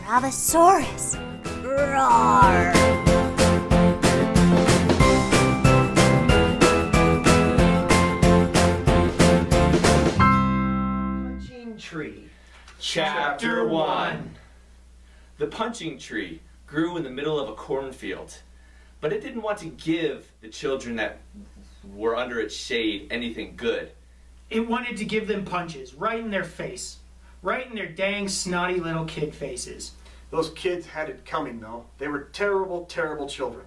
Improvasaurus. Roar! Punching Tree. Chapter 1. The punching tree grew in the middle of a cornfield, but it didn't want to give the children that were under its shade anything good. It wanted to give them punches right in their face. Right in their dang snotty little kid faces. Those kids had it coming, though. They were terrible, terrible children.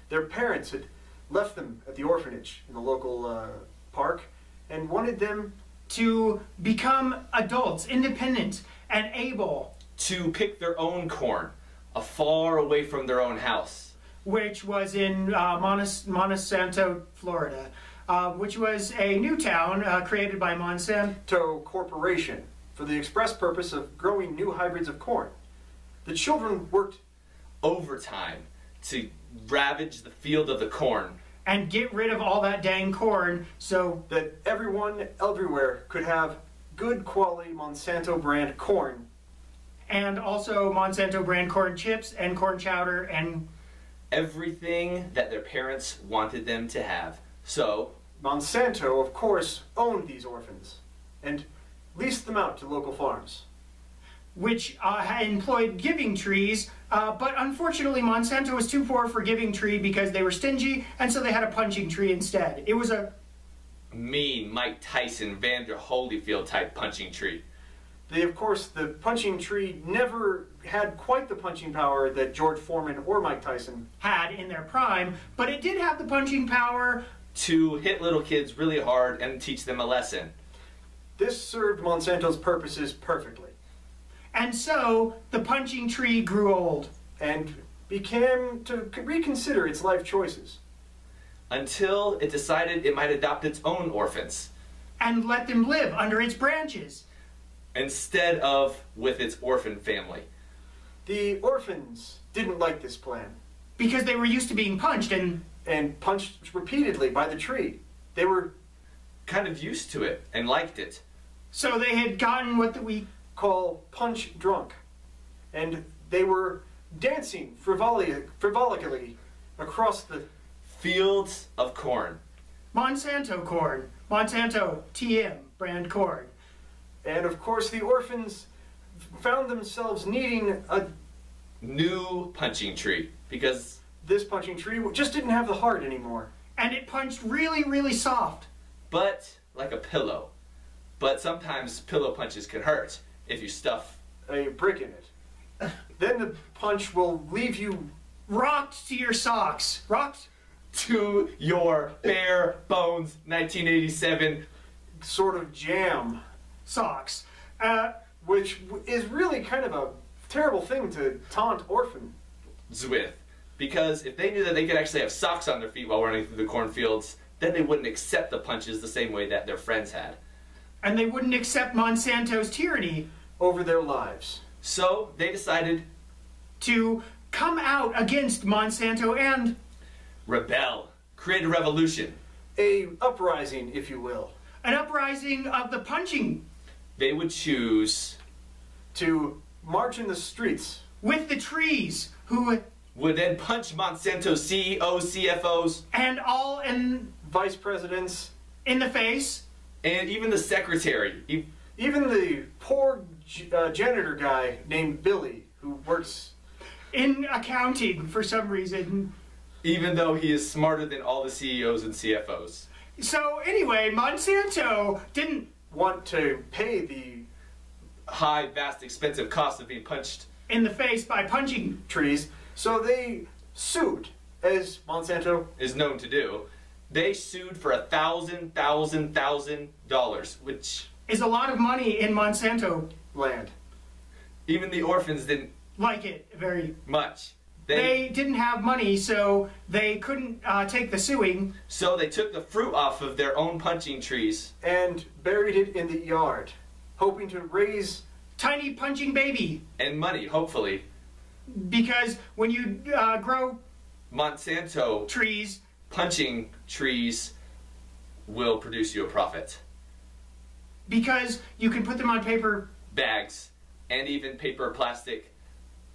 Their parents had left them at the orphanage in the local park and wanted them to become adults, independent and able. To pick their own corn, far away from their own house. Which was in Monsanto, Florida, which was a new town created by Monsanto Corporation for the express purpose of growing new hybrids of corn. The children worked overtime to ravage the field of the corn and get rid of all that dang corn so that everyone everywhere could have good quality Monsanto brand corn. And also Monsanto brand corn chips and corn chowder and everything that their parents wanted them to have. So Monsanto, of course, owned these orphans and leased them out to local farms. Which employed giving trees, but unfortunately Monsanto was too poor for giving tree because they were stingy, and so they had a punching tree instead. It was a mean Mike Tyson, Vander Holyfield type punching tree. Of course, the punching tree never had quite the punching power that George Foreman or Mike Tyson had in their prime, but it did have the punching power to hit little kids really hard and teach them a lesson. This served Monsanto's purposes perfectly. And so, the punching tree grew old. And began to reconsider its life choices. Until it decided it might adopt its own orphans. And let them live under its branches. Instead of with its orphan family. The orphans didn't like this plan. Because they were used to being punched and punched repeatedly by the tree. They were kind of used to it and liked it. So they had gotten what we call punch drunk. And they were dancing frivolously across the fields of corn. Monsanto corn. Monsanto TM brand corn. And of course the orphans found themselves needing a new punching tree because this punching tree just didn't have the heart anymore. And it punched really, really soft. But like a pillow. But sometimes pillow punches can hurt if you stuff a brick in it. Then the punch will leave you rocked to your socks. Rocked to your bare bones 1987 sort of jam socks. Which is really kind of a terrible thing to taunt orphans with. Because if they knew that they could actually have socks on their feet while running through the cornfields, then they wouldn't accept the punches the same way that their friends had. And they wouldn't accept Monsanto's tyranny over their lives. So they decided to come out against Monsanto and rebel, create a revolution. A uprising, if you will. An uprising of the punching. They would choose to march in the streets with the trees, who would then punch Monsanto's CEOs, CFOs, and all and vice presidents in the face, and even the secretary, even the poor janitor guy named Billy who works in accounting for some reason, even though he is smarter than all the CEOs and CFOs. So anyway, Monsanto didn't want to pay the high, vast, expensive cost of being punched in the face by punching trees, so they sued, as Monsanto is known to do. They sued for $1,000, which is a lot of money in Monsanto land. Even the orphans didn't like it very much. They didn't have money, so they couldn't take the suing. So they took the fruit off of their own punching trees and buried it in the yard, hoping to raise tiny punching baby. And money, hopefully. Because when you grow Monsanto trees, punching trees will produce you a profit. Because you can put them on paper bags and even paper, plastic,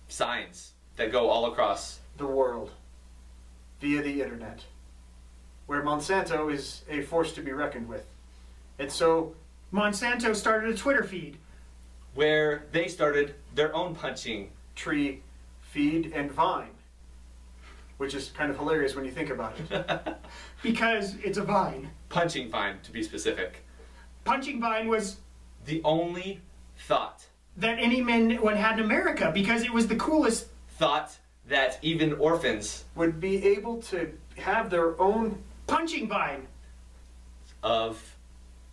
signs that go all across the world via the internet, where Monsanto is a force to be reckoned with. And so Monsanto started a Twitter feed. where they started their own punching. Tree, feed, and vine, which is kind of hilarious when you think about it. Because it's a vine. Punching vine, to be specific. Punching vine was The only thought that anyone had in America because it was the coolest. that even orphans Would be able to have their own Punching vine. of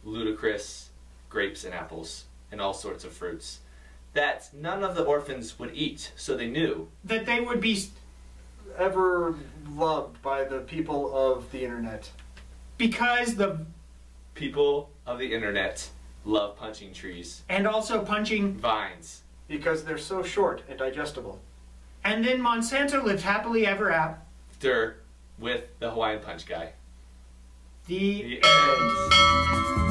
ludicrous grapes and apples and all sorts of fruits that none of the orphans would eat, so they knew That they would be, ever loved by the people of the internet. because the, people of the internet love punching trees, and also punching. vines. Because they're so short and digestible. And then Monsanto lived happily ever after. With the Hawaiian Punch guy. The The end.